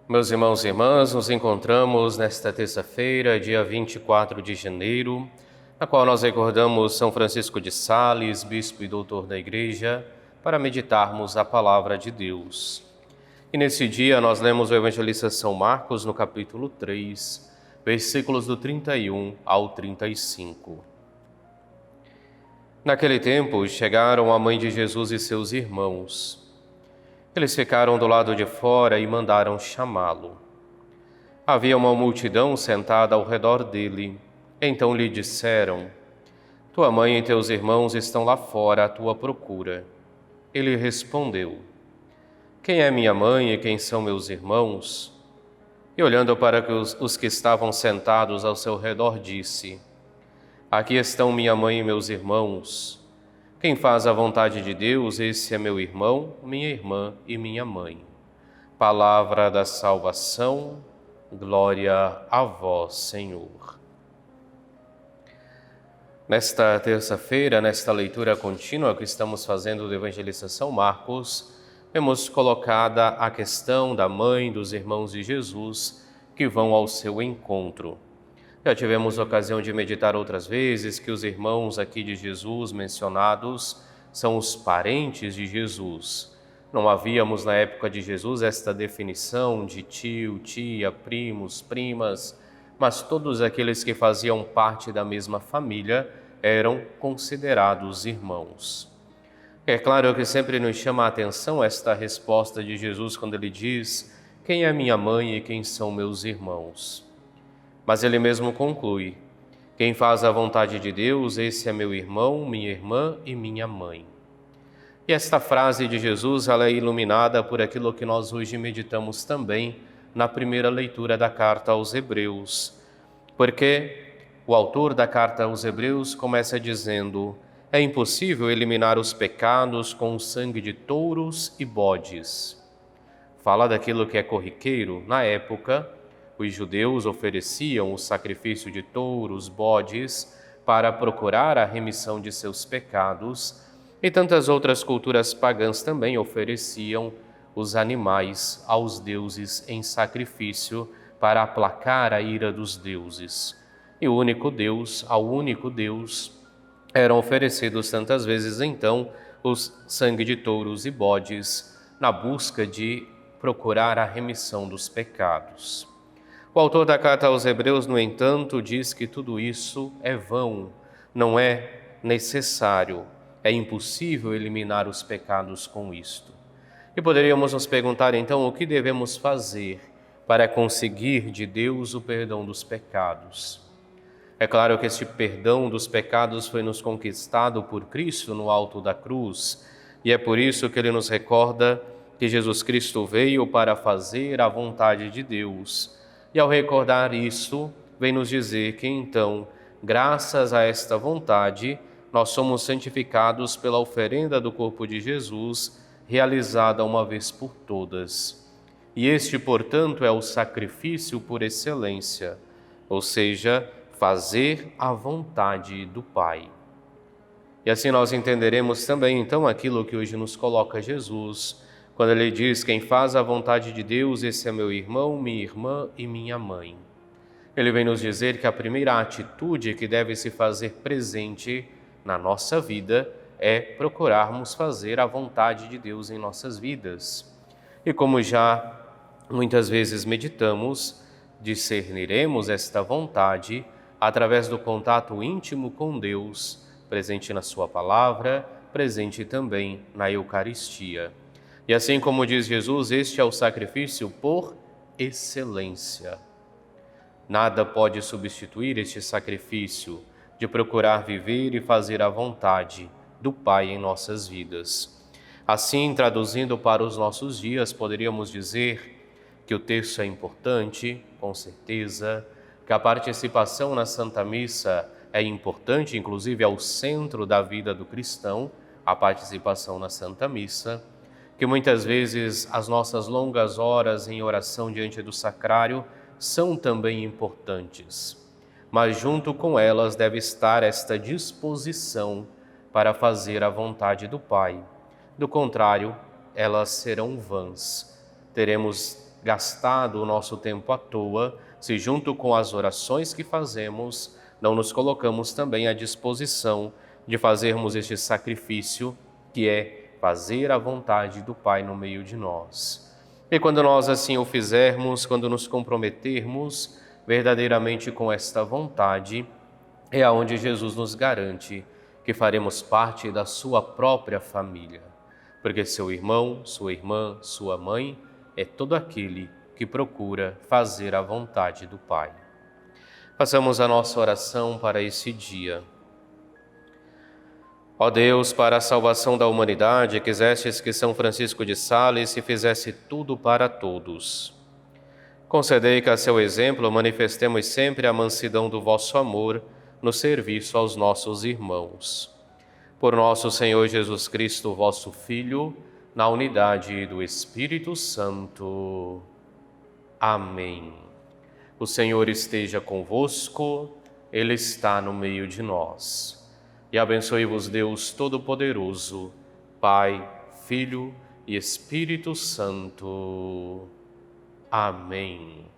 Meus irmãos e irmãs, nos encontramos nesta terça-feira, dia 24 de janeiro, na qual nós recordamos São Francisco de Sales, bispo e doutor da Igreja, para meditarmos a palavra de Deus. E nesse dia nós lemos o evangelista São Marcos no capítulo 3, versículos do 31 ao 35. Naquele tempo chegaram a mãe de Jesus e seus irmãos. Eles ficaram do lado de fora e mandaram chamá-lo. Havia uma multidão sentada ao redor dele. Então lhe disseram: Tua mãe e teus irmãos estão lá fora à tua procura. Ele respondeu: Quem é minha mãe e quem são meus irmãos? E olhando para os que estavam sentados ao seu redor, disse: Aqui estão minha mãe e meus irmãos. Quem faz a vontade de Deus, esse é meu irmão, minha irmã e minha mãe. Palavra da salvação, glória a vós, Senhor. Nesta terça-feira, nesta leitura contínua que estamos fazendo do evangelista São Marcos, vemos colocada a questão da mãe, dos irmãos de Jesus que vão ao seu encontro. Já tivemos ocasião de meditar outras vezes que os irmãos aqui de Jesus mencionados são os parentes de Jesus. Não havíamos na época de Jesus esta definição de tio, tia, primos, primas, mas todos aqueles que faziam parte da mesma família eram considerados irmãos. É claro que sempre nos chama a atenção esta resposta de Jesus quando ele diz: Quem é minha mãe e quem são meus irmãos? Mas ele mesmo conclui: Quem faz a vontade de Deus, esse é meu irmão, minha irmã e minha mãe. E esta frase de Jesus, ela é iluminada por aquilo que nós hoje meditamos também na primeira leitura da carta aos Hebreus. Porque o autor da carta aos Hebreus começa dizendo: É impossível eliminar os pecados com o sangue de touros e bodes. Fala daquilo que é corriqueiro na época. Os judeus ofereciam o sacrifício de touros, bodes, para procurar a remissão de seus pecados, e tantas outras culturas pagãs também ofereciam os animais aos deuses em sacrifício para aplacar a ira dos deuses. E ao único Deus, eram oferecidos tantas vezes então os sangue de touros e bodes na busca de procurar a remissão dos pecados. O autor da carta aos Hebreus, no entanto, diz que tudo isso é vão, não é necessário, é impossível eliminar os pecados com isto. E poderíamos nos perguntar então o que devemos fazer para conseguir de Deus o perdão dos pecados. É claro que este perdão dos pecados foi nos conquistado por Cristo no alto da cruz, e é por isso que ele nos recorda que Jesus Cristo veio para fazer a vontade de Deus. E ao recordar isso, vem nos dizer que então, graças a esta vontade, nós somos santificados pela oferenda do corpo de Jesus, realizada uma vez por todas. E este, portanto, é o sacrifício por excelência, ou seja, fazer a vontade do Pai. E assim nós entenderemos também, então, aquilo que hoje nos coloca Jesus, quando ele diz: Quem faz a vontade de Deus, esse é meu irmão, minha irmã e minha mãe. Ele vem nos dizer que a primeira atitude que deve se fazer presente na nossa vida é procurarmos fazer a vontade de Deus em nossas vidas. E como já muitas vezes meditamos, discerniremos esta vontade através do contato íntimo com Deus, presente na sua palavra, presente também na Eucaristia. E assim como diz Jesus, este é o sacrifício por excelência. Nada pode substituir este sacrifício de procurar viver e fazer a vontade do Pai em nossas vidas. Assim, traduzindo para os nossos dias, poderíamos dizer que o texto é importante, com certeza, que a participação na Santa Missa é importante, inclusive é o centro da vida do cristão, a participação na Santa Missa, que muitas vezes as nossas longas horas em oração diante do sacrário são também importantes, mas junto com elas deve estar esta disposição para fazer a vontade do Pai. Do contrário, elas serão vãs. Teremos gastado o nosso tempo à toa, se junto com as orações que fazemos, não nos colocamos também à disposição de fazermos este sacrifício, que é fazer a vontade do Pai no meio de nós. E quando nós assim o fizermos, quando nos comprometermos verdadeiramente com esta vontade, é aonde Jesus nos garante que faremos parte da sua própria família. Porque seu irmão, sua irmã, sua mãe é todo aquele que procura fazer a vontade do Pai. Façamos a nossa oração para esse dia. Ó Deus, para a salvação da humanidade, quisestes que São Francisco de Sales se fizesse tudo para todos. Concedei que a seu exemplo manifestemos sempre a mansidão do vosso amor no serviço aos nossos irmãos. Por nosso Senhor Jesus Cristo, vosso Filho, na unidade do Espírito Santo. Amém. O Senhor esteja convosco, Ele está no meio de nós. E abençoe-vos Deus Todo-Poderoso, Pai, Filho e Espírito Santo. Amém.